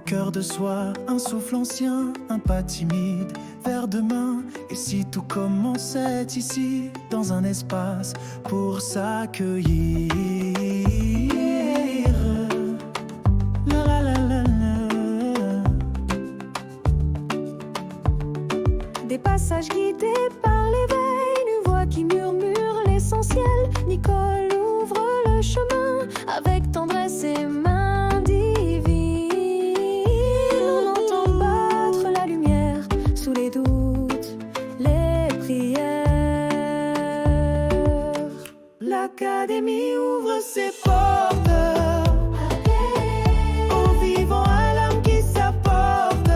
cœur de soi, un souffle ancien, un pas timide vers demain. Et si tout commençait ici, dans un espace pour s'accueillir. La la la la la. Des passages guidés par l'éveil, une voix qui murmure l'essentiel. Nicole ouvre le chemin avec tendresse et main divine. On entend battre la lumière sous les doutes, les prières. L'Académie ouvre ses portes aux vivants, à l'âme qui s'apporte.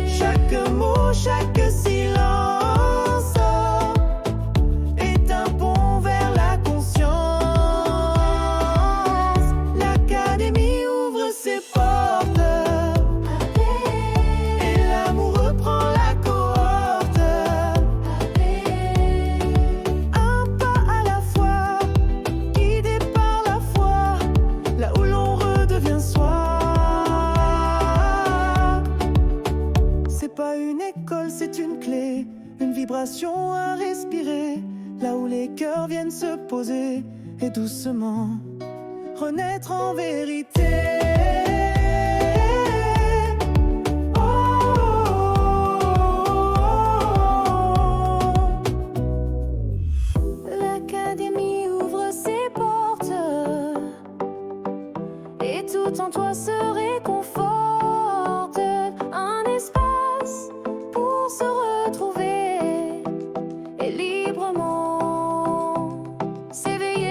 Chaque mot, chaque silence est un pont vers la conscience. L'Académie ouvre ses portes et l'amour reprend la cohorte. Un pas à la fois, guidé par la foi, là où l'on redevient soi. C'est pas une école, c'est une clé, une vibration à respirer, là où les cœurs viennent se poser et doucement renaître en vérité. Oh, oh, oh. L'Académie ouvre ses portes et tout en toi se réconforte. Un espace pour se retrouver et librement s'éveiller.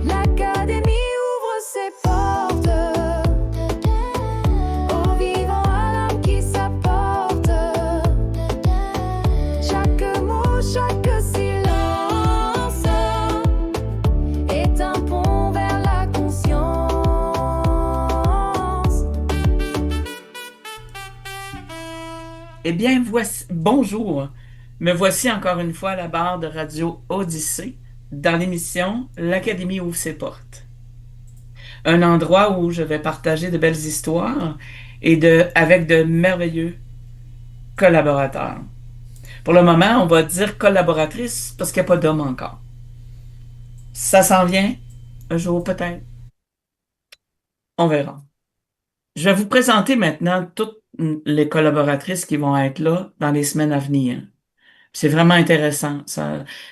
L'Académie ouvre ses portes aux vivants, à l'âme qui s'apporte. Chaque mot, chaque silence est un pont vers la conscience. Eh bien, bonjour. Me voici encore une fois à la barre de Radio Odyssée dans l'émission L'Académie ouvre ses portes. Un endroit où je vais partager de belles histoires avec de merveilleux collaborateurs. Pour le moment, on va dire collaboratrice parce qu'il n'y a pas d'homme encore. Ça s'en vient un jour peut-être. On verra. Je vais vous présenter maintenant toutes les collaboratrices qui vont être là dans les semaines à venir. C'est vraiment intéressant.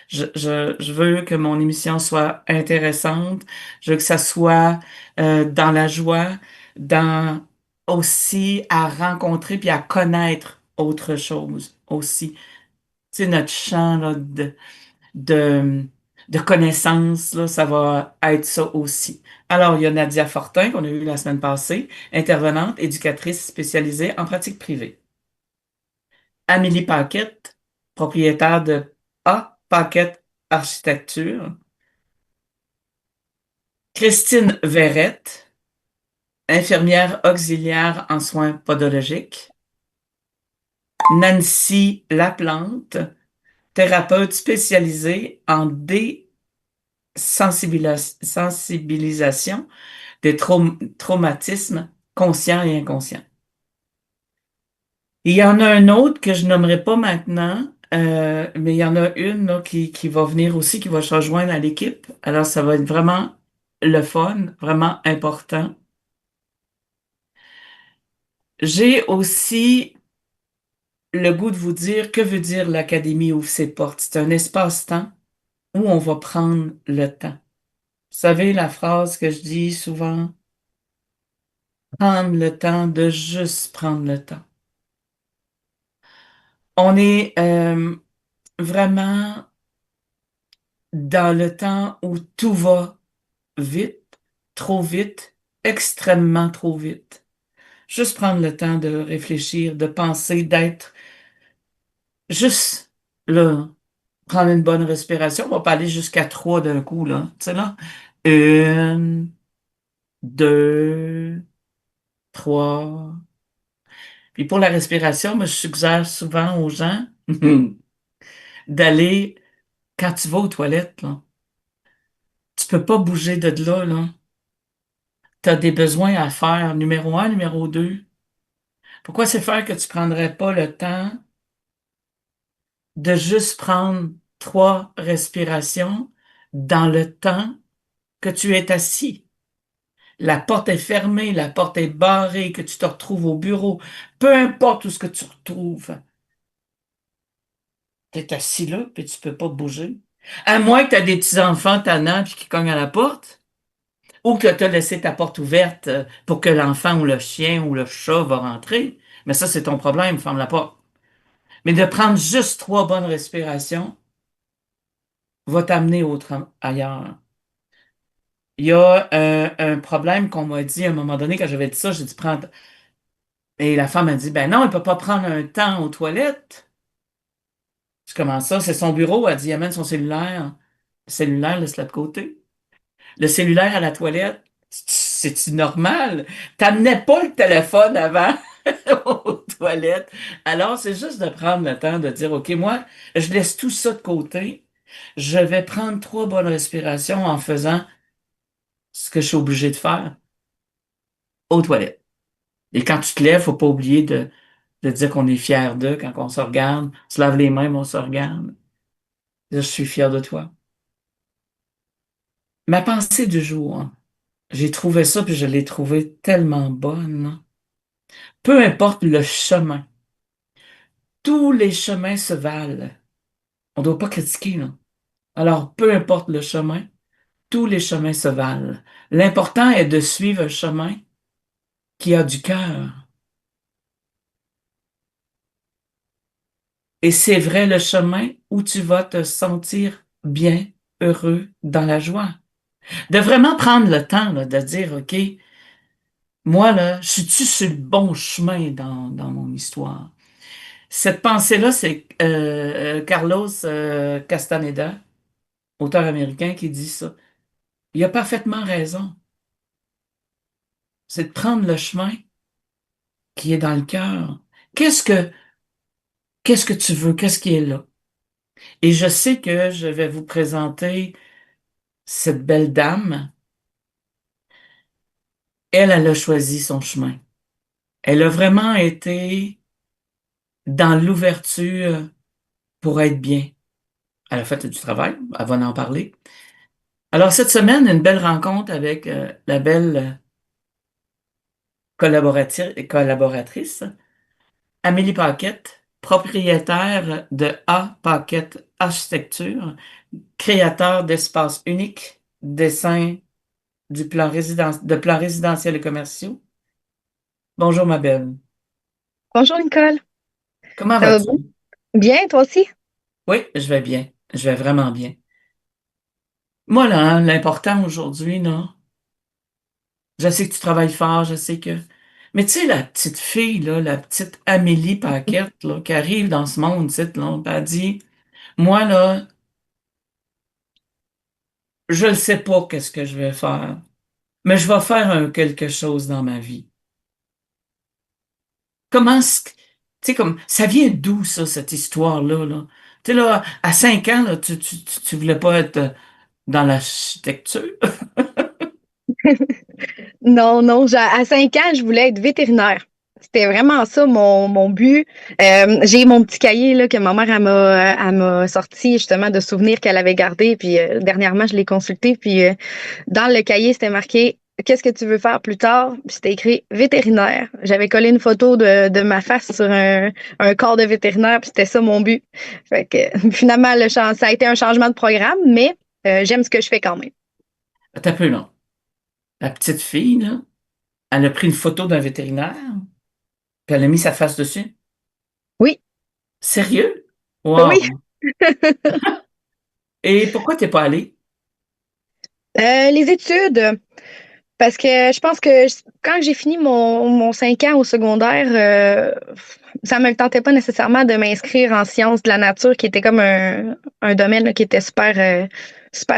Je veux que mon émission soit intéressante. Je veux que ça soit dans la joie, dans aussi à rencontrer puis à connaître autre chose aussi. Tu sais, notre champ là, de, de connaissances, là, ça va être ça aussi. Alors, il y a Nadia Fortin, qu'on a eu la semaine passée, intervenante, éducatrice spécialisée en pratique privée. Amélie Paquette, propriétaire de A. Paquette Architecture. Christine Verrette, infirmière auxiliaire en soins podologiques. Nancy Laplante, thérapeute spécialisée en désensibilisation des traumatismes conscients et inconscients. Il y en a un autre que je nommerai pas maintenant, mais il y en a une là, qui va venir aussi, qui va se rejoindre à l'équipe. Alors, ça va être vraiment le fun, vraiment important. J'ai aussi le goût de vous dire que veut dire l'Académie ouvre ses portes. C'est un espace-temps où on va prendre le temps. Vous savez la phrase que je dis souvent, prendre le temps de juste prendre le temps. On est vraiment dans le temps où tout va vite, extrêmement trop vite. Juste prendre le temps de réfléchir, de penser, d'être juste là, Prendre une bonne respiration. On va pas aller jusqu'à 3 d'un coup, là. Tu sais, là. Une, deux, trois. Puis pour la respiration, moi, je suggère souvent aux gens d'aller, quand tu vas aux toilettes, là, tu peux pas bouger de là, là. Tu as des besoins à faire. Numéro un, numéro deux. Pourquoi c'est faire que tu prendrais pas le temps de juste prendre 3 respirations dans le temps que tu es assis? La porte est fermée, la porte est barrée, que tu te retrouves au bureau, peu importe où ce que tu retrouves, tu es assis là, puis tu peux pas bouger. À moins que tu as des petits-enfants tannants puis qui cognent à la porte, ou que tu as laissé ta porte ouverte pour que l'enfant ou le chien ou le chat va rentrer. Mais ça, c'est ton problème, ferme la porte. Mais de prendre juste 3 bonnes respirations va t'amener ailleurs. Il y a un problème qu'on m'a dit à un moment donné, quand j'avais dit ça, j'ai dit prends. Et la femme a dit, ben non, il peut pas prendre un temps aux toilettes. Je commence ça, c'est son bureau. Elle dit, amène son cellulaire. Le cellulaire, laisse-le de côté. Le cellulaire à la toilette, c'est-tu normal? T'amenais pas le téléphone avant aux toilettes. Alors, c'est juste de prendre le temps de dire, OK, moi, je laisse tout ça de côté. Je vais prendre 3 bonnes respirations en faisant ce que je suis obligé de faire aux toilettes. Et quand tu te lèves, faut pas oublier de dire qu'on est fier d'eux quand on se regarde. On se lave les mains, on se regarde. Je suis fier de toi. Ma pensée du jour, hein, j'ai trouvé ça, puis je l'ai trouvé tellement bonne. Peu importe le chemin, tous les chemins se valent. On ne doit pas critiquer, là. Alors, peu importe le chemin, tous les chemins se valent. L'important est de suivre un chemin qui a du cœur. Et c'est vrai le chemin où tu vas te sentir bien, heureux, dans la joie. De vraiment prendre le temps là, de dire, OK, moi, là, je suis-tu sur le bon chemin dans mon histoire? Cette pensée-là, c'est Carlos Castaneda, auteur américain, qui dit ça. Il a parfaitement raison. C'est de prendre le chemin qui est dans le cœur. Qu'est-ce que, qu'est-ce que tu veux? Qu'est-ce qui est là? Et je sais que je vais vous présenter cette belle dame. Elle a choisi son chemin. Elle a vraiment été dans l'ouverture pour être bien. Elle a fait du travail, elle va en parler. Alors, cette semaine, une belle rencontre avec la belle collaboratrice, Amélie Paquette, propriétaire de A. Paquette Architecture, créateur d'espaces uniques, dessin de plans résidentiels et commerciaux. Bonjour, ma belle. Bonjour Nicole, Comment ça va bien? vas-tu? Bien, toi aussi? Oui, je vais bien. Je vais vraiment bien. Moi, là, hein, l'important aujourd'hui, là, je sais que tu travailles fort, je sais que. Mais tu sais, la petite fille, là, la petite Amélie Paquette, là, qui arrive dans ce monde, tu sais, là, puis elle dit, moi, là, je ne sais pas qu'est-ce que je vais faire, mais je vais faire quelque chose dans ma vie. Comment, tu sais, comme, ça vient d'où, ça, cette histoire-là, là? Tu sais, là, à 5 ans, là, tu voulais pas être dans l'architecture? Non, non, à 5 ans, je voulais être vétérinaire. C'était vraiment ça mon but. J'ai mon petit cahier là, que ma mère elle m'a sorti justement de souvenirs qu'elle avait gardés. Puis dernièrement, je l'ai consulté. Puis dans le cahier, c'était marqué qu'est-ce que tu veux faire plus tard? Puis c'était écrit vétérinaire. J'avais collé une photo de ma face sur un corps de vétérinaire, puis c'était ça mon but. Fait que finalement, ça a été un changement de programme, mais j'aime ce que je fais quand même. Attends un peu, là. La petite fille, là, elle a pris une photo d'un vétérinaire, puis elle a mis sa face dessus. Oui, Sérieux? oui. Wow. Et pourquoi t'es pas allé? Les études, Parce que je pense que quand j'ai fini mon 5 ans au secondaire, ça me tentait pas nécessairement de m'inscrire en sciences de la nature, qui était comme un domaine là, qui était super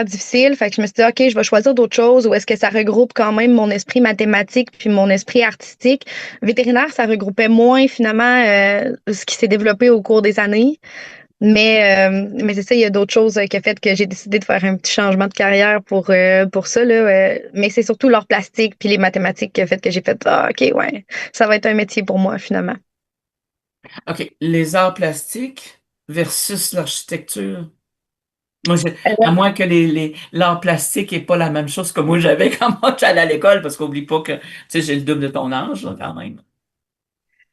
difficile. Fait que je me suis dit, OK, je vais choisir d'autres choses où est-ce que ça regroupe quand même mon esprit mathématique puis mon esprit artistique. Vétérinaire, ça regroupait moins finalement ce qui s'est développé au cours des années. Mais c'est ça, il y a d'autres choses qui ont fait que j'ai décidé de faire un petit changement de carrière pour ça. Là, mais c'est surtout l'art plastique puis les mathématiques qui a fait que j'ai fait ah, OK, ouais, ça va être un métier pour moi finalement. OK, les arts plastiques versus l'architecture. Moi, à moins que l'art plastique n'est pas la même chose que moi j'avais quand moi j'allais à l'école, parce qu'oublie pas que tu sais, j'ai le double de ton âge, là, quand même.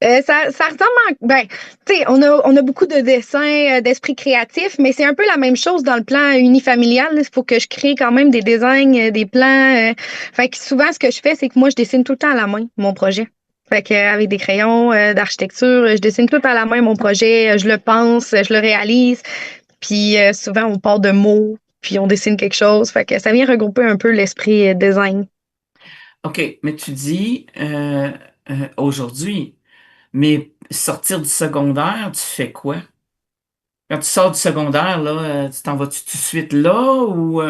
Ça ressemble ben, tu sais, on a beaucoup de dessins, d'esprit créatif, mais c'est un peu la même chose dans le plan unifamilial. Il faut que je crée quand même des designs, des plans. Fait que souvent, ce que je fais, c'est que moi, je dessine tout le temps à la main mon projet. Fait que, avec des crayons d'architecture, je dessine tout à la main mon projet, je le pense, je le réalise. Puis souvent, on part de mots, puis on dessine quelque chose. Fait que ça vient regrouper un peu l'esprit design. OK, mais tu dis aujourd'hui, mais sortir du secondaire, tu fais quoi? Quand tu sors du secondaire, là, tu t'en vas-tu tout de suite là ou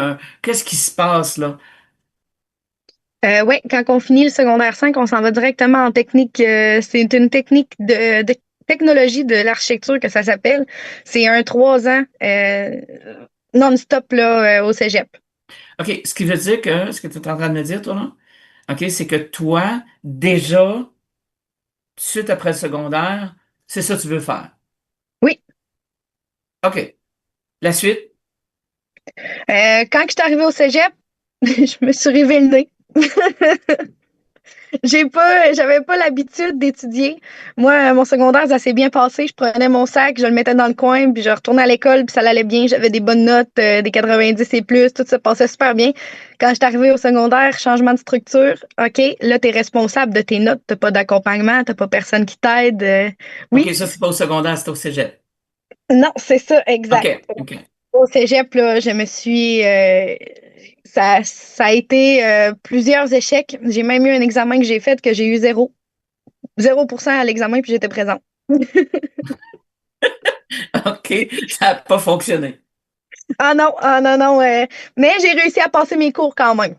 qu'est-ce qui se passe là? Oui, quand on finit le secondaire 5, on s'en va directement en technique. C'est une technique de technologie de l'architecture que ça s'appelle. C'est un 3 ans non-stop là, au cégep. OK, ce qui veut dire que, ce que tu es en train de me dire, toi, là, OK, c'est que toi, déjà, tout de suite après le secondaire, c'est ça que tu veux faire. Oui. OK, la suite. Quand je suis arrivée au cégep, je me suis rivé le nez. J'avais pas l'habitude d'étudier. Moi, mon secondaire, ça s'est bien passé. Je prenais mon sac, je le mettais dans le coin, puis je retournais à l'école, puis ça allait bien. J'avais des bonnes notes, des 90 et plus, tout ça passait super bien. Quand je suis arrivée au secondaire, changement de structure. OK, là, t'es responsable de tes notes, t'as pas d'accompagnement, t'as pas personne qui t'aide. OK, Oui, ça, c'est pas au secondaire, c'est au cégep. non, c'est ça, OK, exact. OK. Au cégep, là, je me suis. Ça a été plusieurs échecs. J'ai même eu un examen que j'ai fait que j'ai eu 0% à l'examen, puis j'étais présente. OK, ça n'a pas fonctionné. Ah non, ah non, non. Mais j'ai réussi à passer mes cours quand même.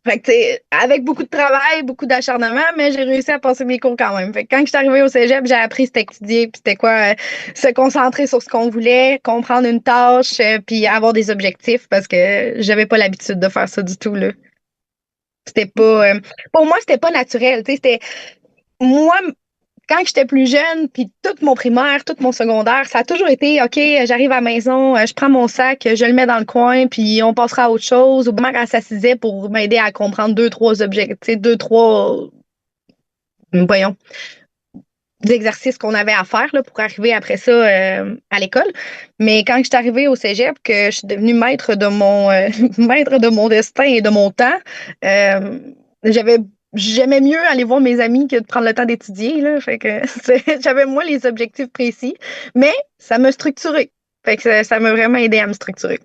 Fait que, tu sais, avec beaucoup de travail, beaucoup d'acharnement, mais j'ai réussi à passer mes cours quand même. Fait que quand je suis arrivée au cégep, j'ai appris c'était étudier, puis c'était quoi, se concentrer sur ce qu'on voulait, comprendre une tâche, puis avoir des objectifs, parce que j'avais pas l'habitude de faire ça du tout, là. C'était pas, pour moi, c'était pas naturel, tu sais, c'était, moi, quand j'étais plus jeune, puis tout mon primaire, tout mon secondaire, ça a toujours été, OK, j'arrive à la maison, je prends mon sac, je le mets dans le coin, puis on passera à autre chose. Ou ma mère, elle s'assisait pour m'aider à comprendre deux, trois objectifs, deux, trois, voyons, exercices qu'on avait à faire là, pour arriver après ça à l'école. Mais quand je suis arrivée au cégep, que je suis devenue maître de mon, maître de mon destin et de mon temps, euh, j'avais j'aimais mieux aller voir mes amis que de prendre le temps d'étudier, là. Fait que j'avais moins les objectifs précis, mais ça m'a structuré. Fait que ça m'a vraiment aidé à me structurer.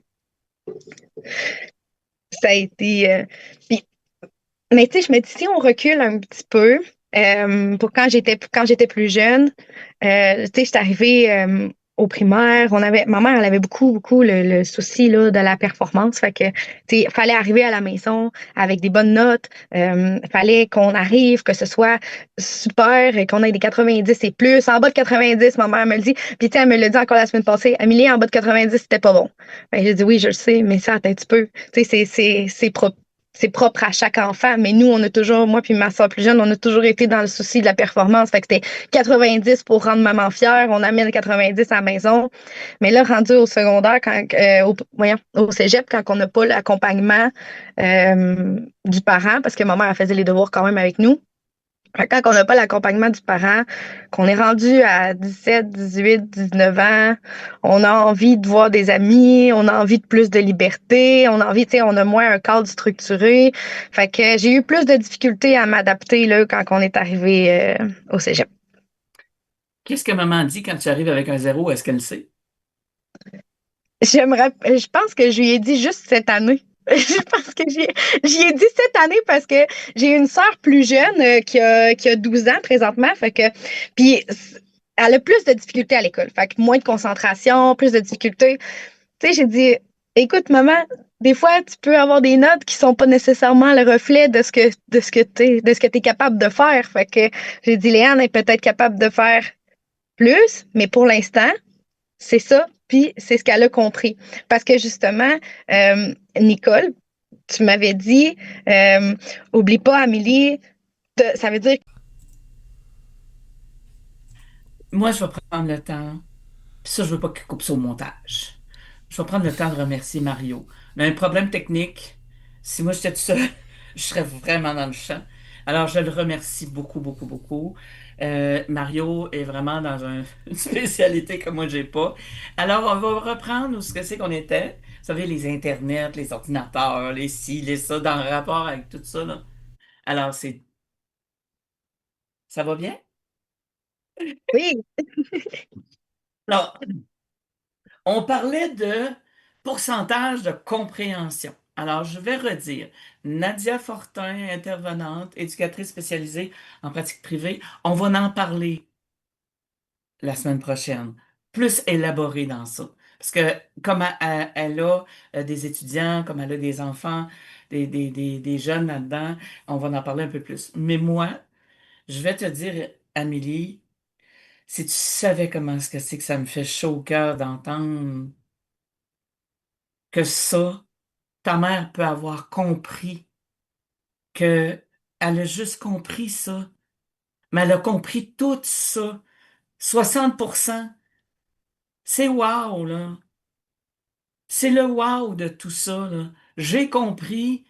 Ça a été. Puis, mais tu sais, je me dis, si on recule un petit peu, pour quand j'étais plus jeune, tu sais, j'étais arrivée au primaire, ma mère, elle avait beaucoup, beaucoup le souci là, de la performance. Fait que, tu sais, fallait arriver à la maison avec des bonnes notes. Fallait qu'on arrive, que ce soit super, et qu'on ait des 90 et plus. En bas de 90, ma mère me le dit. Puis, tu sais, elle me l'a dit encore la semaine passée. Amélie, en bas de 90, c'était pas bon. Ben, j'ai dit, oui, je le sais, mais ça, attends un petit peu. Tu sais, c'est propre à chaque enfant, mais nous, on a toujours, moi puis ma soeur plus jeune, on a toujours été dans le souci de la performance. Fait que c'était 90 pour rendre maman fière, on amène 90 à la maison. Mais là, rendu au secondaire, au cégep, quand on n'a pas l'accompagnement du parent, parce que ma mère, elle faisait les devoirs quand même avec nous, quand on n'a pas l'accompagnement du parent, qu'on est rendu à 17, 18, 19 ans, on a envie de voir des amis, on a envie de plus de liberté, on a envie, tu sais, on a moins un cadre structuré. Fait que j'ai eu plus de difficultés à m'adapter là quand on est arrivé au cégep. Qu'est-ce que maman dit quand tu arrives avec un zéro? Est-ce qu'elle le sait? Je pense que je lui ai dit juste cette année. Je pense que j'y ai dit cette année parce que j'ai une sœur plus jeune qui a 12 ans présentement. Fait que, puis elle a plus de difficultés à l'école. Fait que moins de concentration, plus de difficultés. Tu sais, j'ai dit, écoute, maman, des fois, tu peux avoir des notes qui sont pas nécessairement le reflet de ce que t'es capable de faire. Fait que j'ai dit, Léane est peut-être capable de faire plus, mais pour l'instant, c'est ça, puis c'est ce qu'elle a compris. Parce que justement, Nicole, tu m'avais dit, euh, oublie pas, Amélie, ça veut dire, Moi, je vais prendre le temps, puis ça, je veux pas qu'il coupe ça au montage. Je vais prendre le temps de remercier Mario. On a un problème technique. Si moi j'étais tout seul, je serais vraiment dans le champ. Alors, je le remercie beaucoup, beaucoup, beaucoup. Mario est vraiment dans une spécialité que moi, j'ai pas. Alors, on va reprendre où ce que c'est qu'on était. Vous savez, les internets, les ordinateurs, les ci, les ça, dans le rapport avec tout ça, là. Alors, ça va bien? oui, Alors, on parlait de pourcentage de compréhension. Alors, je vais redire. Nadia Fortin, intervenante, éducatrice spécialisée en pratique privée. On va en parler la semaine prochaine, plus élaboré dans ça. Parce que comme elle a des étudiants, comme elle a des enfants, des jeunes là-dedans, on va en parler un peu plus. Mais moi, je vais te dire, Amélie, si tu savais comment est-ce que c'est que ça me fait chaud au cœur d'entendre que ça, ta mère peut avoir compris que elle a juste compris ça, mais elle a compris tout ça. 60%, c'est wow, là. C'est le wow de tout ça, là. J'ai compris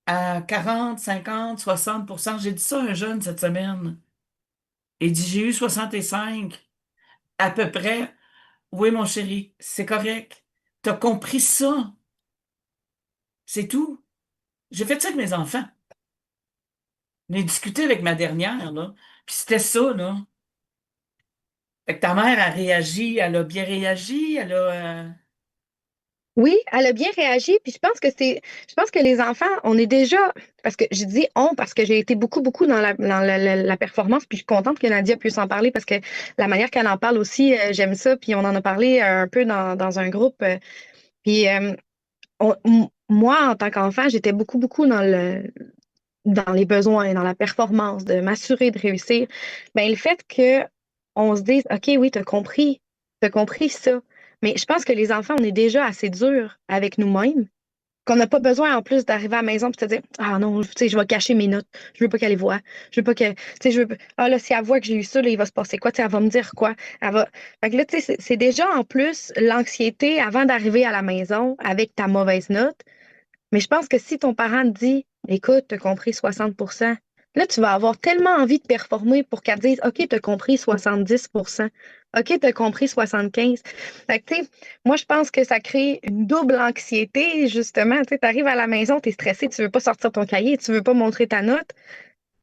à 40, 50, 60%. J'ai dit ça à un jeune cette semaine. Il dit, j'ai eu 65 à peu près. Oui, mon chéri, c'est correct. T'as compris ça. C'est tout. J'ai fait ça avec mes enfants. J'ai discuté avec ma dernière, là. Puis c'était ça, là. Fait que ta mère a réagi, elle a bien réagi, elle a... oui, elle a bien réagi, puis je pense que les enfants, on est déjà, parce que j'ai dit on, parce que j'ai été beaucoup, beaucoup dans la performance, puis je suis contente que Nadia puisse en parler, parce que la manière qu'elle en parle aussi, j'aime ça, puis on en a parlé un peu dans un groupe, puis moi, en tant qu'enfant, j'étais beaucoup, beaucoup dans les besoins, et dans la performance, de m'assurer de réussir. Ben, le fait que on se dise, OK, oui, t'as compris ça. Mais je pense que les enfants, on est déjà assez durs avec nous-mêmes, qu'on n'a pas besoin en plus d'arriver à la maison et de se dire, ah non, tu sais, je vais cacher mes notes. Je veux pas qu'elle les voie. Je veux pas que, tu sais, ah là, si elle voit que j'ai eu ça, là, il va se passer quoi? Tu sais, elle va me dire quoi? Elle va, fait que là, tu sais, c'est déjà en plus l'anxiété avant d'arriver à la maison avec ta mauvaise note. Mais je pense que si ton parent te dit, écoute, t'as compris 60%, là, tu vas avoir tellement envie de performer pour qu'elle te dise, OK, t'as compris 70%. OK, t'as compris 75. Fait que, tu sais, moi, je pense que ça crée une double anxiété, justement. Tu sais, t'arrives à la maison, t'es stressé, tu veux pas sortir ton cahier, tu veux pas montrer ta note.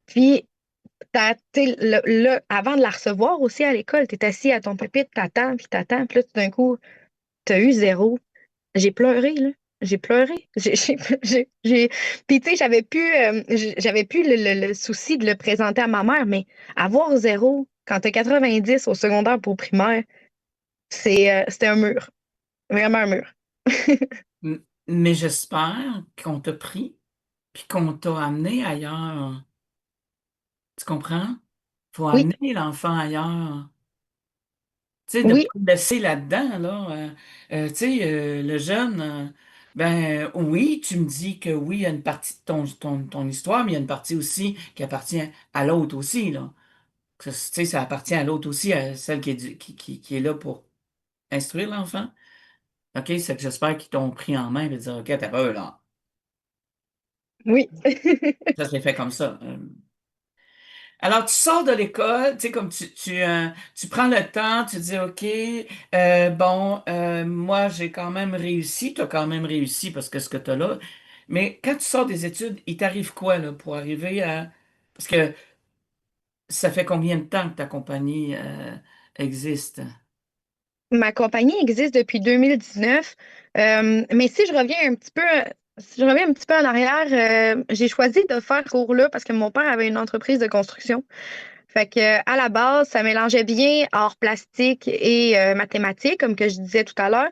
Puis, tu sais, avant de la recevoir aussi à l'école, t'es assis à ton pupitre, t'attends, puis là, tout d'un coup, t'as eu zéro. J'ai pleuré, là. J'ai pleuré. Puis, tu sais, j'avais plus le souci de le présenter à ma mère, mais avoir zéro quand t'as 90 au secondaire pour primaire, c'était un mur. Vraiment un mur. Mais j'espère qu'on t'a pris, puis qu'on t'a amené ailleurs. Tu comprends? Faut Oui, amener l'enfant ailleurs. Tu sais, de oui, pas le laisser là-dedans, là. Tu sais, le jeune, ben oui, tu me dis que oui, il y a une partie de ton histoire, mais il y a une partie aussi qui appartient à l'autre aussi, là. Tu sais, ça appartient à l'autre aussi, à celle qui est là pour instruire l'enfant. OK, c'est que j'espère qu'ils t'ont pris en main et dire, OK, t'as peur, là. oui. Ça s'est fait comme ça. Alors, tu sors de l'école, tu sais, comme tu prends le temps, tu dis, OK, bon, moi, j'ai quand même réussi, tu as quand même réussi parce que ce que tu as là. Mais quand tu sors des études, il t'arrive quoi, là, pour arriver à... Parce que ça fait combien de temps que ta compagnie, existe? Ma compagnie existe depuis 2019. Mais si je reviens un petit peu Si je reviens un petit peu en arrière, j'ai choisi de faire ce cours-là parce que mon père avait une entreprise de construction. Fait que, à la base, ça mélangeait bien art plastique et mathématiques, comme que je disais tout à l'heure.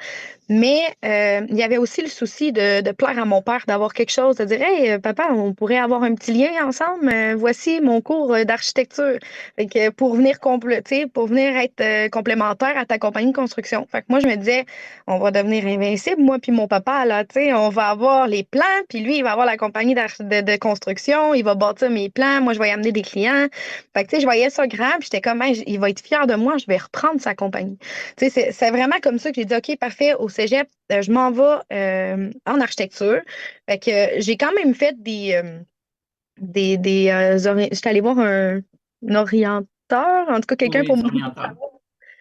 Mais il y avait aussi le souci de plaire à mon père, d'avoir quelque chose, de dire Hey, papa, on pourrait avoir un petit lien ensemble. Voici mon cours d'architecture. Fait que pour venir compléter, pour venir être complémentaire à ta compagnie de construction. Fait que moi, je me disais, on va devenir invincible, moi puis mon papa, là, tu sais, on va avoir les plans, puis lui, il va avoir la compagnie de construction, il va bâtir mes plans, moi, je vais y amener des clients. Fait que, tu sais, je voyais ça grand, puis j'étais comme, Hey, il va être fier de moi, je vais reprendre sa compagnie. Tu sais, c'est vraiment comme ça que j'ai dit, OK, parfait, au cégep, je m'en vais en architecture. Fait que j'ai quand même fait j'étais allée voir un orienteur, en tout cas, quelqu'un Oui, pour les me orienteurs.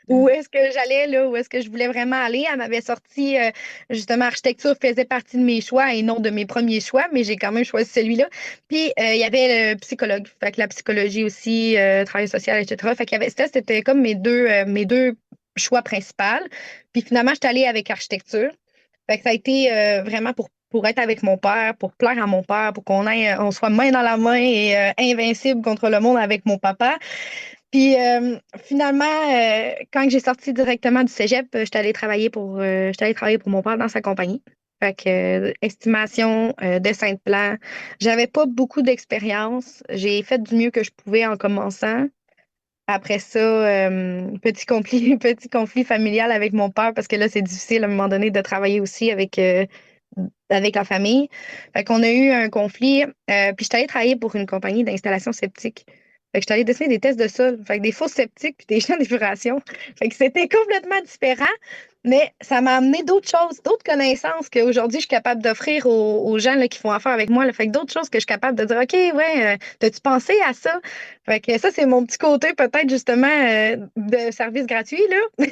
où est-ce que j'allais, là, où est-ce que je voulais vraiment aller. Elle m'avait sorti, justement, architecture faisait partie de mes choix et non de mes premiers choix, mais j'ai quand même choisi celui-là. Puis, il y avait le psychologue, fait que la psychologie aussi, travail social, etc. Fait qu'il y avait, c'était comme mes deux choix principaux. Puis, finalement, j'étais allée avec architecture. Fait que ça a été vraiment pour être avec mon père, pour plaire à mon père, pour on soit main dans la main et invincible contre le monde avec mon papa. Puis finalement, quand j'ai sorti directement du cégep, j'étais allée travailler pour mon père dans sa compagnie. Fait que estimation, dessin de plan. J'avais pas beaucoup d'expérience. J'ai fait du mieux que je pouvais en commençant. Après ça, petit conflit, petit conflit familial avec mon père parce que là, c'est difficile à un moment donné de travailler aussi avec la famille. Fait qu'on a eu un conflit. Puis je suis allée travailler pour une compagnie d'installation sceptique. Fait que je suis allée dessiner des tests de sol. Fait que des faux sceptiques puis des champs d'épuration. Fait que c'était complètement différent, mais ça m'a amené d'autres choses, d'autres connaissances qu'aujourd'hui je suis capable d'offrir aux gens là, qui font affaire avec moi. Là. Fait que d'autres choses que je suis capable de dire, OK, ouais, t'as-tu pensé à ça? Fait que ça, c'est mon petit côté peut-être justement de service gratuit, là.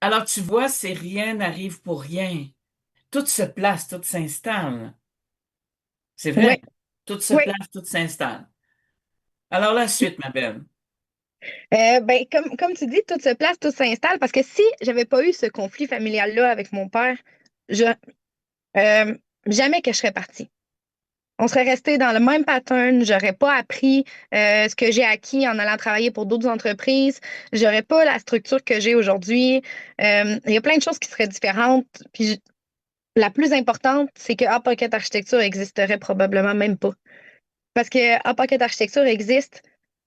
Alors, tu vois, c'est rien n'arrive pour rien. Tout se place, tout s'installe. C'est Ouais, vrai. Tout se ouais. place, tout s'installe. Alors, la suite, ma belle. Ben, comme tu dis, tout se place, tout s'installe, parce que si j'avais pas eu ce conflit familial-là avec mon père, je, euh, jamais que je serais partie. On serait resté dans le même pattern, j'aurais pas appris ce que j'ai acquis en allant travailler pour d'autres entreprises, j'aurais pas la structure que j'ai aujourd'hui. Il y a plein de choses qui seraient différentes. Puis la plus importante, c'est que Hot Pocket Architecture existerait probablement même pas. Parce que Hot Pocket Architecture existe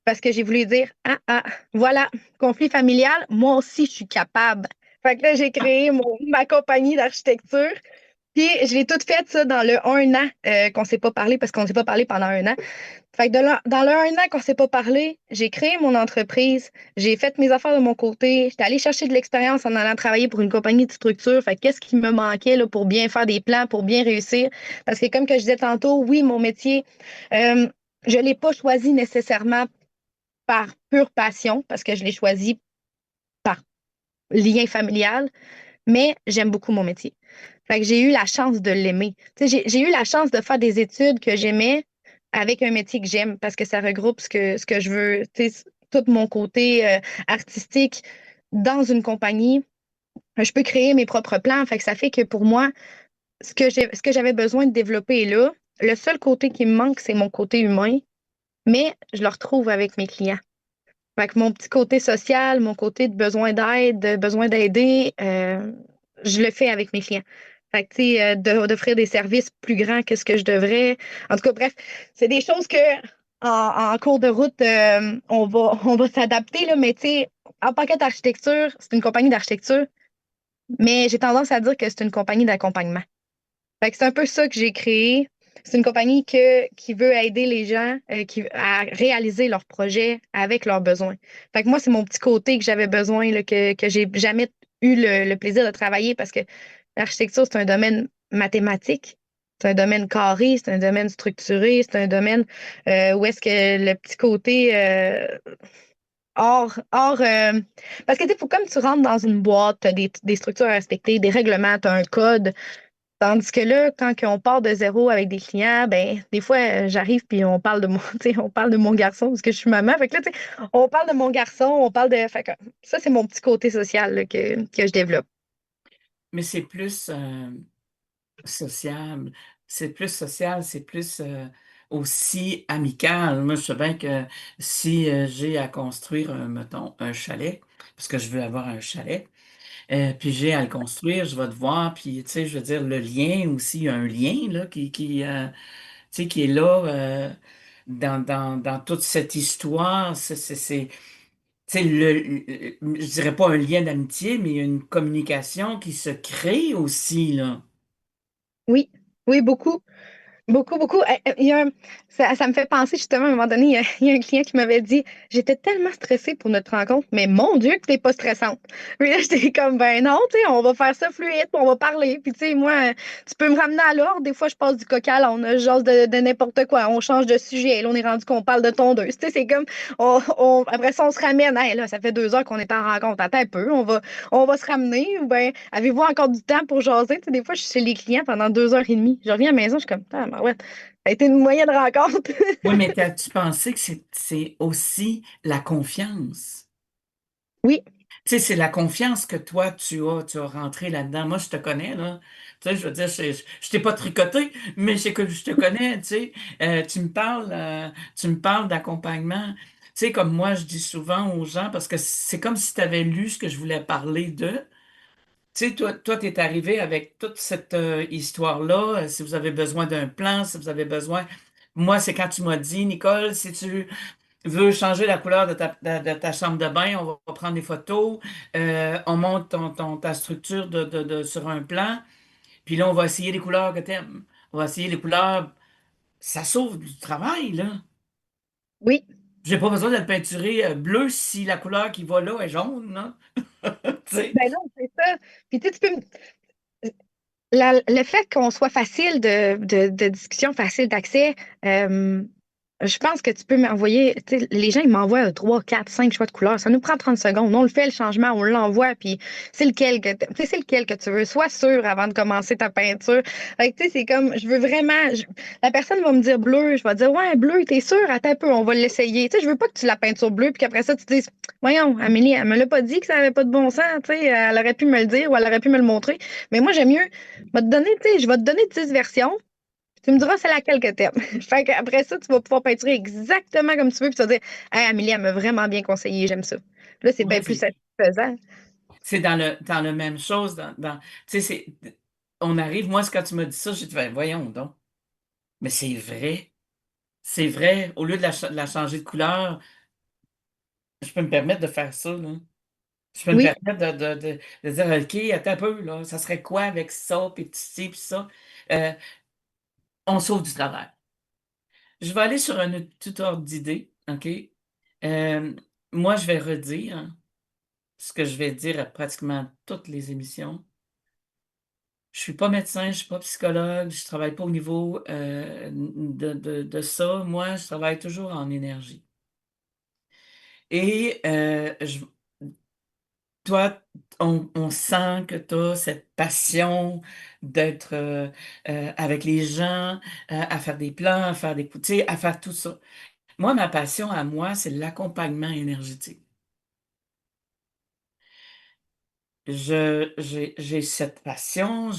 parce que j'ai voulu dire ah, voilà, conflit familial, moi aussi, je suis capable. Fait que là, j'ai créé ma compagnie d'architecture. Puis, je l'ai toute faite, ça, dans le un an qu'on ne s'est pas parlé, parce qu'on ne s'est pas parlé pendant un an. Fait que dans le un an qu'on ne s'est pas parlé, j'ai créé mon entreprise, j'ai fait mes affaires de mon côté, j'étais allée chercher de l'expérience en allant travailler pour une compagnie de structure. Fait que qu'est-ce qui me manquait là, pour bien faire des plans, pour bien réussir? Parce que comme que je disais tantôt, oui, mon métier, euh, je ne l'ai pas choisi nécessairement par pure passion, parce que je l'ai choisi par lien familial, mais j'aime beaucoup mon métier. Fait que j'ai eu la chance de l'aimer. Tu sais, j'ai eu la chance de faire des études que j'aimais avec un métier que j'aime parce que ça regroupe ce que je veux, tu sais, tout mon côté artistique dans une compagnie. Je peux créer mes propres plans. Fait que ça fait que pour moi, ce que j'avais besoin de développer est là. Le seul côté qui me manque, c'est mon côté humain, mais je le retrouve avec mes clients. Fait que mon petit côté social, mon côté de besoin d'aide, de besoin d'aider, je le fais avec mes clients. Fait que, tu sais, d'offrir des services plus grands que ce que je devrais. En tout cas, bref, c'est des choses que en cours de route, on va s'adapter, là, mais tu sais, en paquet d'architecture, c'est une compagnie d'architecture, mais j'ai tendance à dire que c'est une compagnie d'accompagnement. Fait que c'est un peu ça que j'ai créé. C'est une compagnie qui veut aider les gens à réaliser leurs projets avec leurs besoins. Fait que moi, c'est mon petit côté que j'avais besoin, là, que j'ai jamais eu le plaisir de travailler parce que l'architecture, c'est un domaine mathématique. C'est un domaine carré, c'est un domaine structuré, c'est un domaine où est-ce que le petit côté parce que tu sais, faut comme tu rentres dans une boîte, tu as des structures à respecter, des règlements, tu as un code. Tandis que là, quand on part de zéro avec des clients, ben des fois, j'arrive puis on parle de mon, tu sais, on parle de mon garçon parce que je suis maman. Fait que là, tu sais, on parle de mon garçon, on parle de. Fait que ça, c'est mon petit côté social là, que je développe. Mais c'est plus sociable. c'est plus social, c'est plus aussi amical. Moi, je sais bien que si j'ai à construire, mettons, un chalet, parce que je veux avoir un chalet, puis j'ai à le construire, je vais te voir, puis tu sais, je veux dire, le lien aussi, il y a un lien là, tu sais, qui est là dans toute cette histoire. Tu sais, je dirais pas un lien d'amitié, mais une communication qui se crée aussi, là. Oui, oui, beaucoup. Beaucoup, beaucoup. Il y a ça me fait penser justement à un moment donné, il y a un client qui m'avait dit: «J'étais tellement stressée pour notre rencontre, mais mon Dieu que t'es pas stressante». Puis là, j'étais comme: «Ben non, tu sais, on va faire ça fluide, puis on va parler. Puis tu sais, moi, tu peux me ramener à l'ordre. Des fois, je passe du coq à l'âne, là, je jase de n'importe quoi. On change de sujet. Là, on est rendu qu'on parle de tondeuse». Tu sais, c'est comme, après ça, on se ramène. Hey, là, ça fait 2 heures qu'on est en rencontre. Attends un peu, on va se ramener. Ou bien, avez-vous encore du temps pour jaser? Tu sais, des fois, je suis chez les clients pendant 2 heures et demie. Je reviens à la maison, je suis comme, ah, ben ouais, ça a été une moyenne rencontre. Oui, mais as-tu pensé que c'est aussi la confiance? Oui, Tu sais, c'est la confiance que toi, tu as rentré là-dedans. Moi, je te connais, là. Tu sais, je veux dire, je t'ai pas tricoté, mais c'est que je te connais, tu sais. Tu me parles d'accompagnement. Tu sais, comme moi, je dis souvent aux gens, parce que c'est comme si tu avais lu ce que je voulais parler d'eux. Tu sais, toi, tu es arrivé avec toute cette histoire-là. Si vous avez besoin d'un plan, si vous avez besoin. Moi, c'est quand tu m'as dit, Nicole, si tu veux changer la couleur de ta chambre de bain, on va prendre des photos, on monte ta structure sur un plan, puis là, on va essayer les couleurs que tu aimes. On va essayer les couleurs. Ça sauve du travail, là. oui. J'ai pas besoin de le peinturer bleu si la couleur qui va là est jaune, là. Tu sais. Ben non, c'est ça. Puis tu sais, le fait qu'on soit facile de discussion, facile d'accès, je pense que tu peux m'envoyer, tu sais, les gens, ils m'envoient 3, 4, 5 choix de couleurs. Ça nous prend 30 secondes. On le fait, le changement, on l'envoie, puis tu sais, c'est lequel que tu veux. Sois sûr avant de commencer ta peinture. Fait que, tu sais, c'est comme, je veux vraiment, la personne va me dire bleu, je vais dire, ouais, bleu, t'es sûr? Attends un peu, on va l'essayer. Tu sais, je veux pas que tu la peinture bleue, puis qu'après ça, tu te dises, voyons, Amélie, elle me l'a pas dit que ça avait pas de bon sens, tu sais, elle aurait pu me le dire ou elle aurait pu me le montrer. Mais moi, j'aime mieux je vais te donner 10 versions. Tu me diras c'est laquelle que t'aimes. Fait qu'après ça, tu vas pouvoir peinturer exactement comme tu veux. Puis tu vas dire, hey, Amélie, elle m'a vraiment bien conseillé, j'aime ça. Là, c'est Ouais, bien plus satisfaisant. c'est dans la même chose. Tu sais, on arrive, moi, quand tu m'as dit ça, j'ai dit, ben, voyons donc. Mais c'est vrai. C'est vrai. Au lieu de la changer de couleur, je peux me permettre de faire ça, là. Je peux me Oui, permettre de dire, OK, attends un peu, là, ça serait quoi avec ça, puis ci, puis ça. Euh, on sauve du travail. Je vais aller sur un tout ordre d'idée, OK? Euh, moi, je vais redire ce que je vais dire à pratiquement toutes les émissions. Je suis pas médecin, je suis pas psychologue, je travaille pas au niveau de ça. Moi, je travaille toujours en énergie. Et toi, on sent que tu as cette passion d'être avec les gens, à faire des plans, à faire tu sais, à faire tout ça. Moi, ma passion à moi, c'est l'accompagnement énergétique. J'ai cette passion,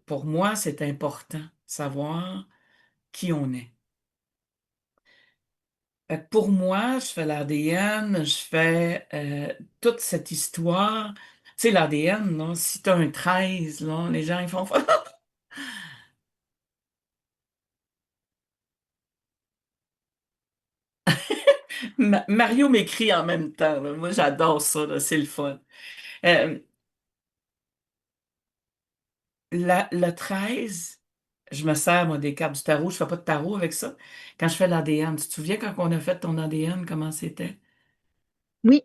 pour moi, c'est important de savoir qui on est. Fait que pour moi, je fais l'ADN, je fais toute cette histoire. Tu sais, l'ADN, là, si tu as un 13, là, les gens ils font. Mario m'écrit en même temps, là. Moi, j'adore ça, là, c'est le fun. Euh, le 13, je me sers, moi, des cartes du tarot. Je fais pas de tarot avec ça. Quand je fais l'ADN, tu te souviens quand on a fait ton ADN, comment c'était? oui.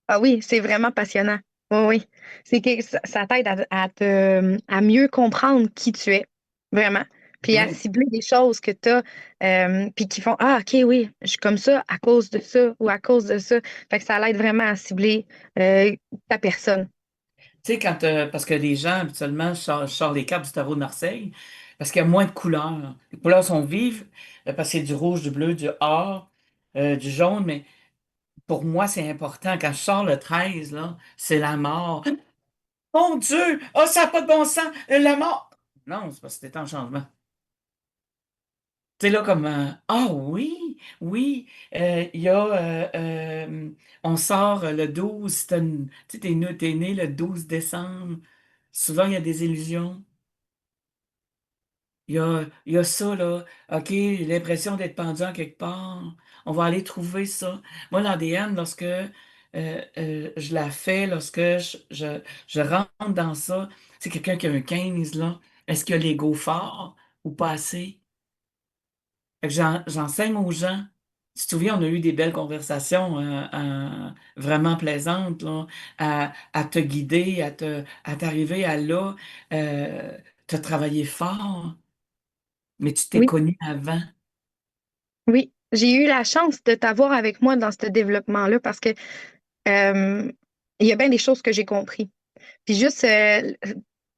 Ah oui, c'est vraiment passionnant. Oui, oui. C'est que ça t'aide à mieux comprendre qui tu es, vraiment. Puis à Oui. cibler des choses que tu as, puis qui font, ah, OK, oui, je suis comme ça à cause de ça ou à cause de ça. Fait que ça l'aide vraiment à cibler euh, ta personne. Tu sais, parce que les gens, habituellement, je sors les cartes du tarot de Marseille, parce qu'il y a moins de couleurs. Les couleurs sont vives, parce qu'il y a du rouge, du bleu, du or, du jaune, mais pour moi, c'est important. Quand je sors le 13 là, c'est la mort. Mon Dieu! Oh, ça n'a pas de bon sens! La mort! Non, c'est parce que c'était en changement. Tu sais, là, comme, ah oui, oui, il y a, on sort le 12, tu sais, t'es né le 12 décembre. Souvent, il y a des illusions. Il y a ça, là. OK, l'impression d'être pendu en quelque part. On va aller trouver ça. Moi, l'ADN, lorsque je la fais, lorsque je rentre dans ça, c'est quelqu'un qui a un 15 là. Est-ce qu'il a l'ego fort ou pas assez? Fait que j'enseigne aux gens. Tu te souviens, on a eu des belles conversations vraiment plaisantes là, à te guider, à t'arriver à là, te travailler fort. Mais tu t'es Oui, connu avant. oui. J'ai eu la chance de t'avoir avec moi dans ce développement-là parce que euh, il y a bien des choses que j'ai compris. Puis juste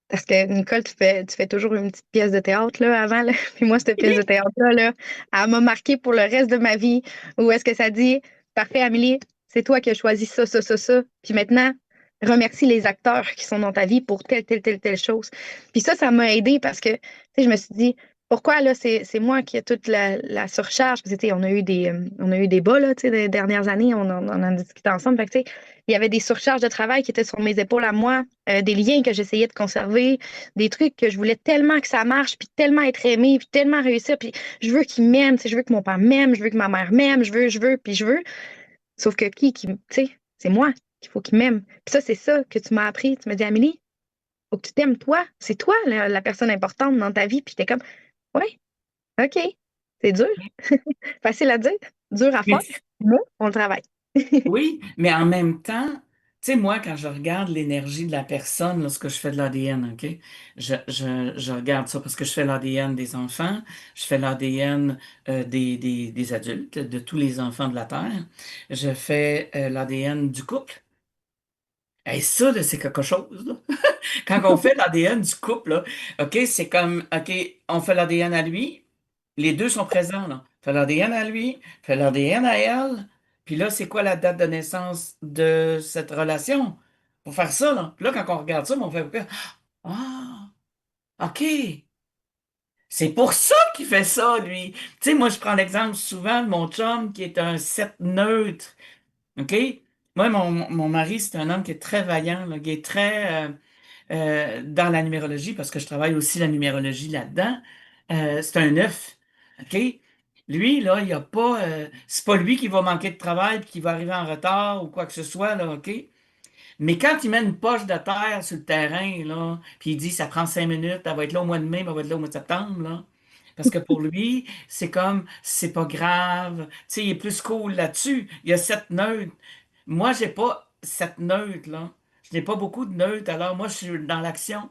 parce que Nicole, tu fais toujours une petite pièce de théâtre là, avant. Là. Puis moi, cette pièce de théâtre-là, là, elle m'a marqué pour le reste de ma vie. Où est-ce que ça dit Parfait, Amélie, c'est toi qui as choisi ça, ça, ça, ça. Puis maintenant, remercie les acteurs qui sont dans ta vie pour telle chose. Puis ça m'a aidé parce que, tu sais, je me suis dit, pourquoi là, c'est moi qui ai toute la surcharge? Parce que, tu sais, on a eu des bas, là, tu sais, des dernières années, on en a discuté ensemble. Fait que, tu sais, il y avait des surcharges de travail qui étaient sur mes épaules à moi, des liens que j'essayais de conserver, des trucs que je voulais tellement que ça marche, puis tellement être aimée, puis tellement réussir, puis je veux qu'il m'aime, tu sais, je veux que mon père m'aime, je veux que ma mère m'aime, puis je veux. Sauf que tu sais, c'est moi qu'il faut qu'il m'aime. Puis ça, c'est ça que tu m'as appris. Tu m'as dit, Amélie, faut que tu t'aimes toi. C'est toi la personne importante dans ta vie. Puis t'es comme, ouais, OK. C'est dur. Facile à dire, dur à faire, Mais mais on le travaille. oui, mais en même temps, tu sais, moi, quand je regarde l'énergie de la personne lorsque je fais de l'ADN, OK? Je regarde ça parce que je fais l'ADN des enfants, je fais l'ADN des adultes, de tous les enfants de la Terre, je fais l'ADN du couple. Et ça, là, c'est quelque chose, là. Quand on fait l'ADN du couple, là, OK, c'est comme, OK, on fait l'ADN à lui, les deux sont présents, là. Fait l'ADN à lui, fait l'ADN à elle, puis là, c'est quoi la date de naissance de cette relation? Pour faire ça, là. Puis là, quand on regarde ça, on fait, ah, OK, c'est pour ça qu'il fait ça, lui. Tu sais, moi, je prends l'exemple souvent de mon chum qui est un 7 neutre, OK? Moi, mon mari, c'est un homme qui est très vaillant, là, qui est très... dans la numérologie, parce que je travaille aussi la numérologie là-dedans, c'est un 9. OK? Lui, là, il y a pas. C'est pas lui qui va manquer de travail puis qui va arriver en retard ou quoi que ce soit, là, OK? Mais quand il met une poche de terre sur le terrain, là, puis il dit ça prend 5 minutes, elle va être là au mois de mai, mais elle va être là au mois de septembre, là. Parce que pour lui, c'est comme c'est pas grave. Tu sais, il est plus cool là-dessus. Il y a cette neutre. Moi, j'ai pas cette neutre, là. Je n'ai pas beaucoup de neutres, alors moi, je suis dans l'action.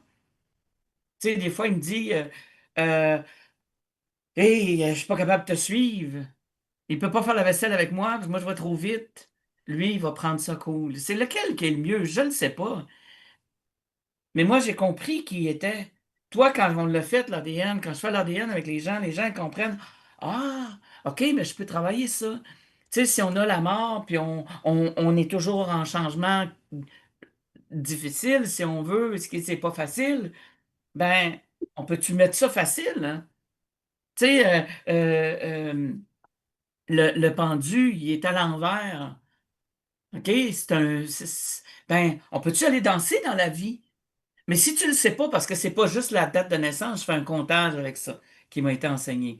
Tu sais, des fois, il me dit euh, Hey, je suis pas capable de te suivre. Il peut pas faire la vaisselle avec moi, parce que moi, je vais trop vite. Lui, il va prendre ça cool. C'est lequel qui est le mieux? Je ne sais pas. Mais moi, j'ai compris qui il était. Toi, quand on l'a fait, l'ADN, quand je fais l'ADN avec les gens ils comprennent. Ah, OK, mais je peux travailler ça. Tu sais, si on a la mort, puis on est toujours en changement difficile, si on veut, ce qui c'est pas facile, ben, on peut-tu mettre ça facile, hein? Tu sais, le pendu, il est à l'envers. OK? Ben, on peut-tu aller danser dans la vie? Mais si tu ne le sais pas, parce que c'est pas juste la date de naissance, je fais un comptage avec ça qui m'a été enseigné.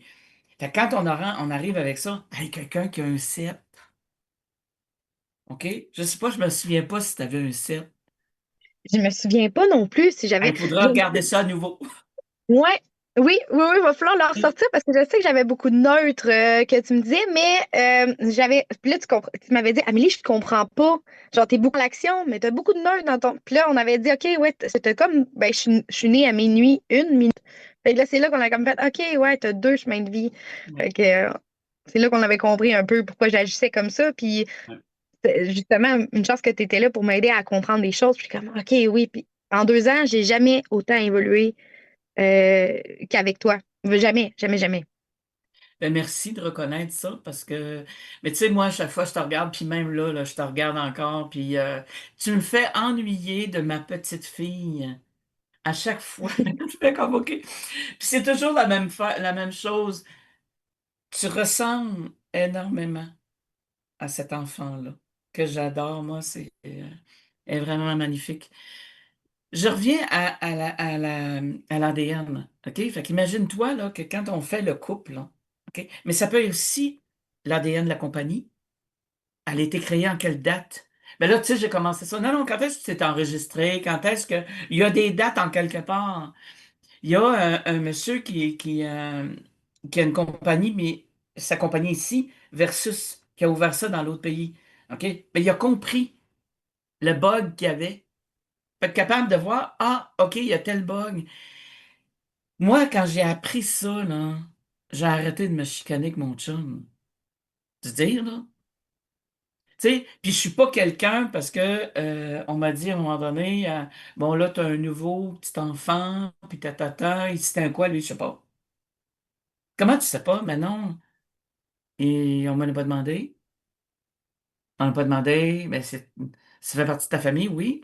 Fait que quand on arrive avec ça, hey, quelqu'un qui a un 7, OK? Je sais pas, je me souviens pas si tu avais un 7. Je me souviens pas non plus si j'avais. Il faudra regarder ça à nouveau. Ouais. Oui, il va falloir le ressortir parce que je sais que j'avais beaucoup de neutres que tu me disais, mais j'avais. Puis là, tu m'avais dit, Amélie, je te comprends pas. Genre, t'es beaucoup à l'action, mais t'as beaucoup de neutres dans ton. Puis là, on avait dit, OK, ouais, c'était comme. Ben, je suis née à minuit, une minute. Fait que là, c'est là qu'on a comme fait, OK, ouais, t'as deux chemins de vie. Ouais, Fait que c'est là qu'on avait compris un peu pourquoi j'agissais comme ça. Puis ouais. justement, une chance que tu étais là pour m'aider à comprendre les choses. Puis comme, OK, oui. Puis en 2 ans, j'ai jamais autant évolué qu'avec toi. Jamais, jamais, jamais. Ben, merci de reconnaître ça parce que, mais tu sais, moi, à chaque fois, je te regarde, puis même là, je te regarde encore, puis tu me fais ennuyer de ma petite fille. À chaque fois, je fais comme OK. Puis c'est toujours la même chose. Tu ressembles énormément à cet enfant-là, que j'adore, moi, est vraiment magnifique. Je reviens à l'ADN, OK? Fait qu'imagine-toi là, que quand on fait le couple, là, OK? Mais ça peut être aussi l'ADN de la compagnie. Elle a été créée en quelle date? Ben là, tu sais, j'ai commencé ça. Non, non, quand est-ce que c'est enregistré? Quand est-ce que... Il y a des dates en quelque part. Il y a un monsieur qui a une compagnie, mais sa compagnie ici, versus qui a ouvert ça dans l'autre pays. OK? Mais il a compris le bug qu'il y avait. Fait être capable de voir, ah, OK, il y a tel bug. Moi, quand j'ai appris ça, là, j'ai arrêté de me chicaner avec mon chum. Tu dire, là? Tu sais, puis je suis pas quelqu'un parce que on m'a dit à un moment donné, bon là, t'as un nouveau petit enfant, puis tatata, il c'était un quoi, lui, je sais pas. Comment tu sais pas? Mais non. Et on me l'a pas demandé. On m'a pas demandé, mais ça fait partie de ta famille, oui.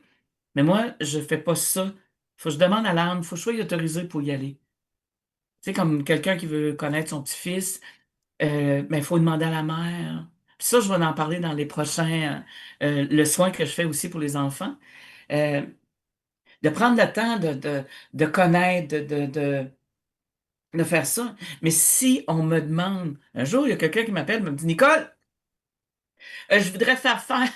Mais moi, je fais pas ça. Faut que je demande à l'âme, faut que je sois autorisé pour y aller. Tu sais, comme quelqu'un qui veut connaître son petit-fils, mais il faut demander à la mère. Puis ça, je vais en parler dans les prochains, le soin que je fais aussi pour les enfants. Euh, de prendre le temps de connaître, de faire ça. Mais si on me demande, un jour, il y a quelqu'un qui m'appelle, me dit, Nicole, je voudrais faire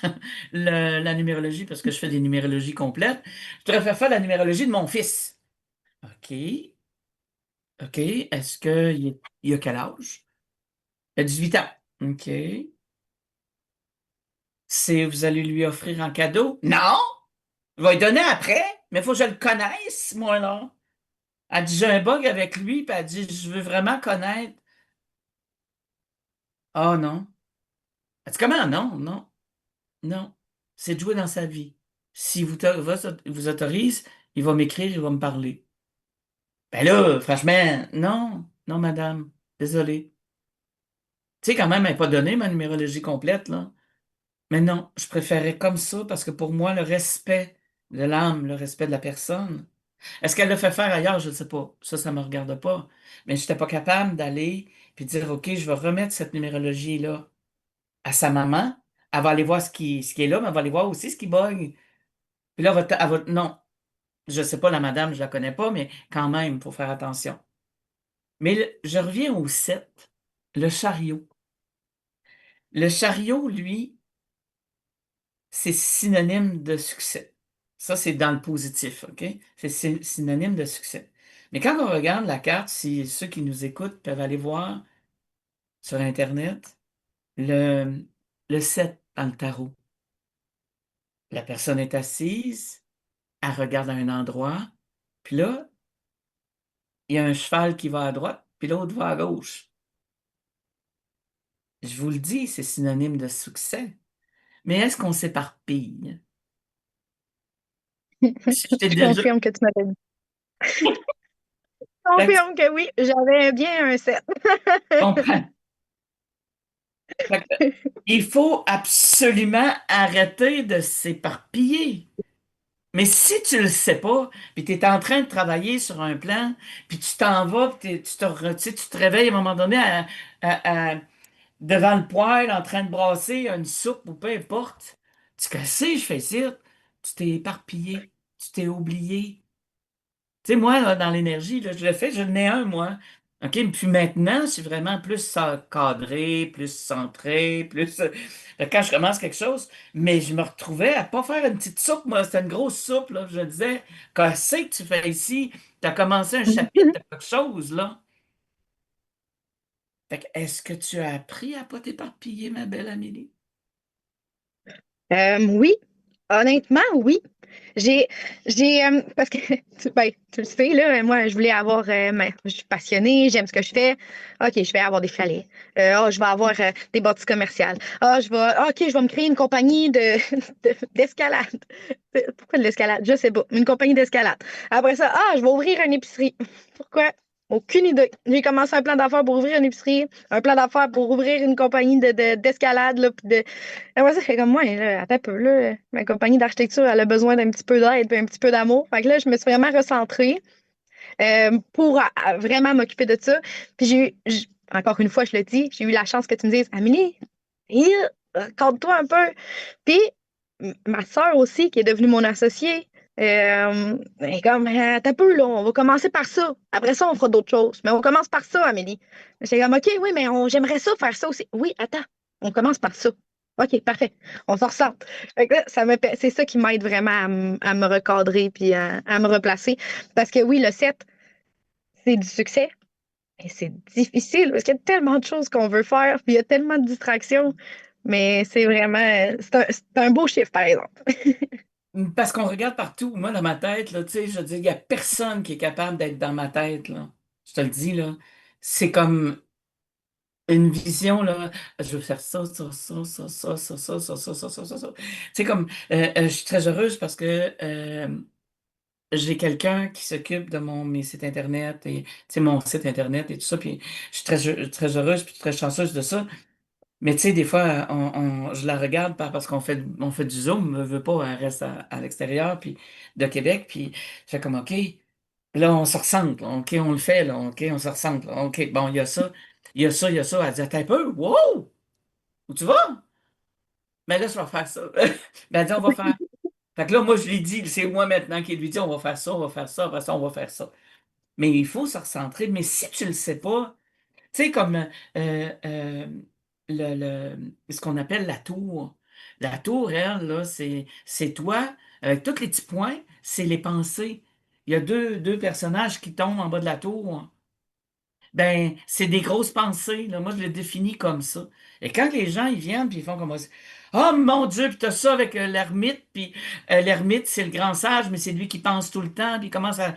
la numérologie parce que je fais des numérologies complètes. Je voudrais faire la numérologie de mon fils. OK, OK. Est-ce il a quel âge? Il a 18 ans. OK. Vous allez lui offrir un cadeau? Non! Je vais lui donner après, mais il faut que je le connaisse, moi, là. Elle dit, j'ai un bug avec lui, puis elle dit, je veux vraiment connaître. Oh non. Elle dit, comment? Non, non, non. C'est de jouer dans sa vie. Si vous autorise, il va m'écrire, il va me parler. Ben là, franchement, non, non, madame. Désolé. Tu sais, quand même, elle n'a pas donné ma numérologie complète, là. Mais non, je préférais comme ça parce que pour moi, le respect de l'âme, le respect de la personne. Est-ce qu'elle le fait faire ailleurs? Je ne sais pas. Ça ne me regarde pas. Mais je n'étais pas capable d'aller puis de dire, OK, je vais remettre cette numérologie-là à sa maman. Elle va aller voir ce qui est là, mais elle va aller voir aussi ce qui bug. Puis là, non, je ne sais pas, la madame, je ne la connais pas, mais quand même, il faut faire attention. Mais je reviens au 7, le chariot. Le chariot, lui, c'est synonyme de succès. Ça, c'est dans le positif, OK? C'est synonyme de succès. Mais quand on regarde la carte, si ceux qui nous écoutent peuvent aller voir sur Internet, le, le 7 dans le tarot. La personne est assise, elle regarde à un endroit, puis là, il y a un cheval qui va à droite, puis l'autre va à gauche. Je vous le dis, c'est synonyme de succès. Mais est-ce qu'on s'éparpille? Si je t'ai Je déjà confirme que tu m'avais dit. Je confirme que oui, j'avais bien un 7. compris. Fait que, il faut absolument arrêter de s'éparpiller. Mais si tu le sais pas, puis tu es en train de travailler sur un plan, puis tu t'en vas, puis tu sais, tu te réveilles à un moment donné devant le poêle en train de brasser une soupe ou peu importe. Tu sais, je fais ça. Tu t'es éparpillé, tu t'es oublié. Tu sais, moi, là, dans l'énergie, là, je le fais, je n'ai un, moi. OK? Puis maintenant, je suis vraiment plus cadré, plus centré, plus. Fait que quand je commence quelque chose, mais je me retrouvais à pas faire une petite soupe, moi, c'était une grosse soupe, là. Je disais, qu'est-ce que tu fais ici? Tu as commencé un chapitre de quelque chose, là. Fait que, est-ce que tu as appris à pas t'éparpiller, ma belle Amélie? Oui, honnêtement, oui. Parce que, tu le sais, là, moi, je voulais avoir, je suis passionnée, j'aime ce que je fais. OK, je vais avoir des chalets. Je vais avoir des bâtisses commerciales. OK, je vais me créer une compagnie d'escalade. Pourquoi de l'escalade? Je sais pas. Une compagnie d'escalade. Après ça, je vais ouvrir une épicerie. Pourquoi? Aucune idée. J'ai commencé un plan d'affaires pour ouvrir une épicerie, un plan d'affaires pour ouvrir une compagnie d'escalade, là, puis de. Après ça, c'est comme moi, là, attends un peu, là, ma compagnie d'architecture, elle a besoin d'un petit peu d'aide et un petit peu d'amour. Fait que là, je me suis vraiment recentrée pour vraiment m'occuper de ça. Puis encore une fois, je le dis, j'ai eu la chance que tu me dises, Amélie, raconte-toi un peu. Puis, ma soeur aussi, qui est devenue mon associée, elle est comme, t'as peu, là, on va commencer par ça. Après ça, on fera d'autres choses. Mais on commence par ça, Amélie. J'étais comme, OK, oui, mais j'aimerais ça faire ça aussi. Oui, attends, on commence par ça. OK, parfait. On s'en ressent. Fait que là, c'est ça qui m'aide vraiment à me recadrer puis à me replacer. Parce que oui, le 7 c'est du succès. Et c'est difficile parce qu'il y a tellement de choses qu'on veut faire, puis il y a tellement de distractions. Mais c'est vraiment, c'est un beau chiffre, par exemple. Parce qu'on regarde partout. Moi, dans ma tête, là, tu sais, je veux dire, il n'y a personne qui est capable d'être dans ma tête, là. Je te le dis, là. C'est comme une vision, là. Je veux faire ça, ça, ça, ça, ça, ça, ça, ça, ça, ça, ça, ça, ça. Tu sais, comme, je suis très heureuse parce que j'ai quelqu'un qui s'occupe de mes sites Internet et, tu sais, mon site Internet et tout ça. Puis, je suis très heureuse puis très chanceuse de ça. Mais tu sais, des fois, je la regarde parce qu'on fait du Zoom, veut pas, elle reste à l'extérieur puis de Québec, puis je fais comme OK, là, on se ressemble, OK, on le fait, là, OK, on se ressemble, OK, bon, il y a ça, il y a ça, il y a ça. Elle dit, attends un peu, wow, où tu vas? Mais là, je vais faire ça. Ben, elle dit, on va faire. Fait que là, moi, je lui dis, c'est moi maintenant qui lui dis, on va faire ça, on va faire ça, après ça, on va faire ça. Mais il faut se recentrer. Mais si tu le sais pas, tu sais, comme ce qu'on appelle la tour. La tour, elle, là, c'est toi, avec tous les petits points, c'est les pensées. Il y a deux personnages qui tombent en bas de la tour. Ben, c'est des grosses pensées, là. Moi, je le définis comme ça. Et quand les gens, ils viennent, puis ils font comme ça, oh mon Dieu, puis t'as ça avec l'ermite, puis l'ermite, c'est le grand sage, mais c'est lui qui pense tout le temps, puis il commence à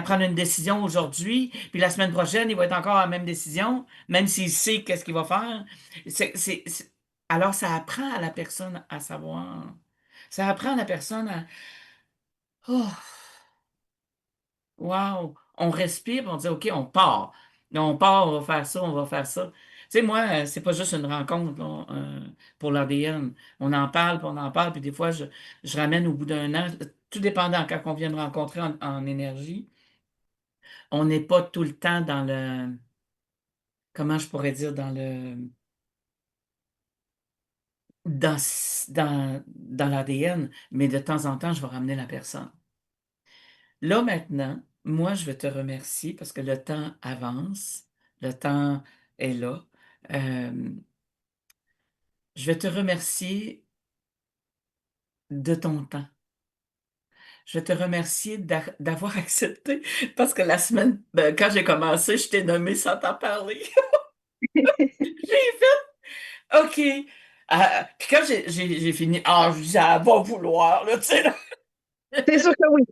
prendre une décision aujourd'hui, puis la semaine prochaine, il va être encore à la même décision, même s'il sait qu'est-ce qu'il va faire. Alors, ça apprend à la personne à savoir. Ça apprend à la personne à, oh, wow, on respire, puis on dit, OK, on part. Là, on part, on va faire ça, on va faire ça. Tu sais, moi, c'est pas juste une rencontre là, pour l'ADN. On en parle, puis on en parle, puis des fois, je ramène au bout d'un an, tout dépendant, quand on vient me rencontrer en énergie, on n'est pas tout le temps dans le, comment je pourrais dire, dans, dans l'ADN, mais de temps en temps, je vais ramener la personne. Là, maintenant, moi, je vais te remercier parce que le temps avance, le temps est là. Euh, je vais te remercier de ton temps. Je vais te remercier d'avoir accepté parce que la semaine, ben, quand j'ai commencé, je t'ai nommé sans t'en parler. J'ai fait OK. Puis quand j'ai fini, je dis, elle va vouloir, là, tu sais. C'est sûr que oui.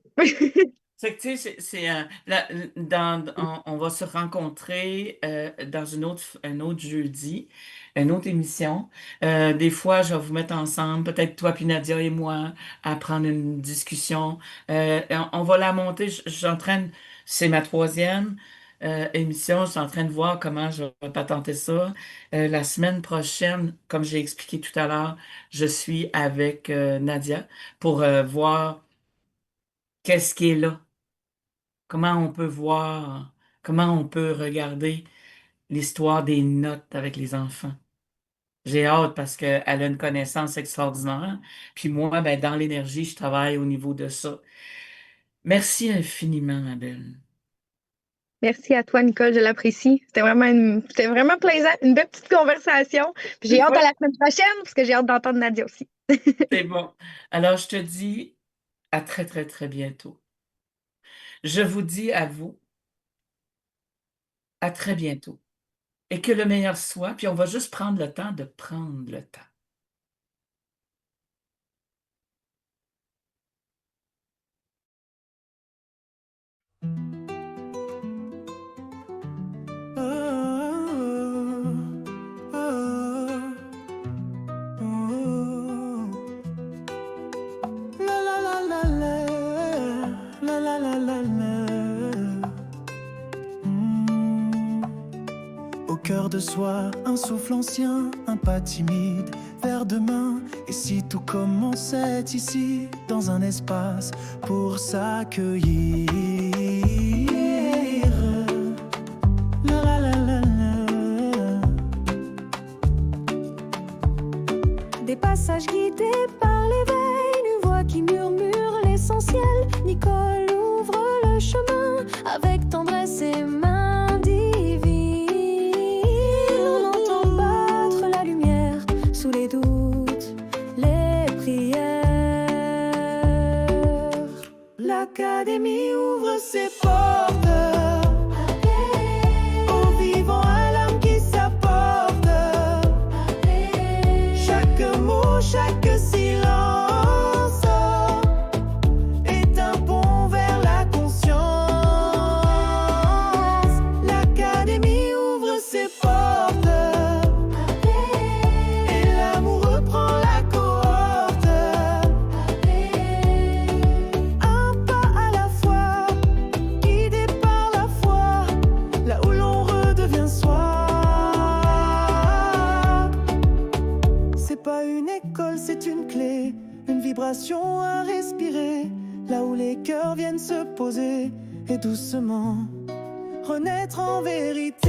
C'est que, tu sais, on va se rencontrer dans un autre jeudi, une autre émission. Des fois, je vais vous mettre ensemble, peut-être toi puis Nadia et moi, à prendre une discussion. On va la monter. Je suis en train, c'est ma troisième émission. Je suis en train de voir comment je vais patenter ça. La semaine prochaine, comme j'ai expliqué tout à l'heure, je suis avec Nadia pour voir qu'est-ce qui est là. Comment on peut voir, comment on peut regarder l'histoire des notes avec les enfants. J'ai hâte parce qu'elle a une connaissance extraordinaire. Puis moi, ben, dans l'énergie, je travaille au niveau de ça. Merci infiniment, ma belle. Merci à toi, Nicole, je l'apprécie. C'était vraiment plaisant, une belle petite conversation. Puis j'ai hâte à Ouais, la semaine prochaine parce que j'ai hâte d'entendre Nadia aussi. c'est bon. Alors, je te dis à très, très, très bientôt. Je vous dis à vous à très bientôt. Et que le meilleur soit, puis on va juste prendre le temps de prendre le temps. Oh, oh, oh, oh. La la la la la, la la la la la. Hmm. Au cœur de soi, un souffle ancien, un pas timide vers demain. Et si tout commençait ici, dans un espace pour s'accueillir. La la la la la. L'Académie ouvre ses portes aux vivants à l'âme qui s'apporte. Chaque mot, chaque silence est un pont vers la conscience. L'Académie ouvre ses portes et l'amour reprend la cohorte. Un pas à la fois, guidé par la foi, là où l'on redevient soi. C'est pas une école, c'est une clé, une vibration à respirer, là où les cœurs viennent se poser et doucement renaître en vérité.